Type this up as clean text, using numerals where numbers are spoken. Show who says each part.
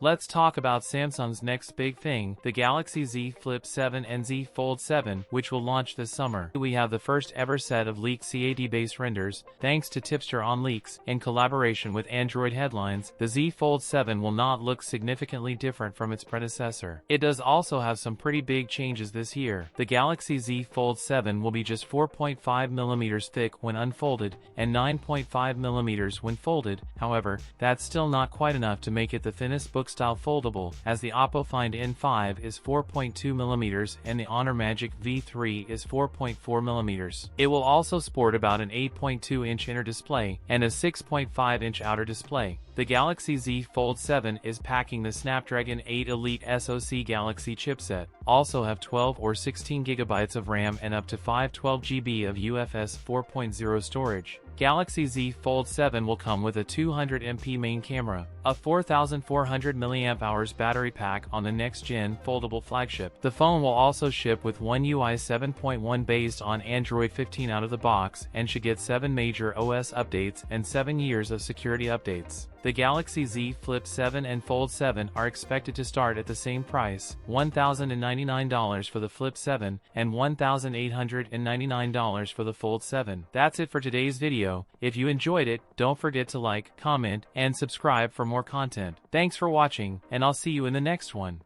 Speaker 1: Let's talk about Samsung's next big thing, the Galaxy Z Flip 7 and Z Fold 7, which will launch this summer. We have the first ever set of leaked CAD-based renders, thanks to Tipster on Leaks. In collaboration with Android Headlines, the Z Fold 7 will not look significantly different from its predecessor. It does also have some pretty big changes this year. The Galaxy Z Fold 7 will be just 4.5mm thick when unfolded, and 9.5mm when folded. However, that's still not quite enough to make it the thinnest book-style foldable, as the Oppo Find N5 is 4.2mm and the Honor Magic V3 is 4.4mm. It will also sport about an 8.2-inch inner display and a 6.5-inch outer display. The Galaxy Z Fold 7 is packing the Snapdragon 8 Elite SoC Galaxy chipset, also have 12 or 16 GB of RAM and up to 512 GB of UFS 4.0 storage. Galaxy Z Fold 7 will come with a 200MP main camera, a 4400 mAh battery pack on the next-gen foldable flagship. The phone will also ship with One UI 7.1 based on Android 15 out of the box and should get 7 major OS updates and 7 years of security updates. The Galaxy Z Flip 7 and Fold 7 are expected to start at the same price, $1,099 for the Flip 7 and $1,899 for the Fold 7. That's it for today's video. If you enjoyed it, don't forget to like, comment, and subscribe for more content. Thanks for watching, and I'll see you in the next one.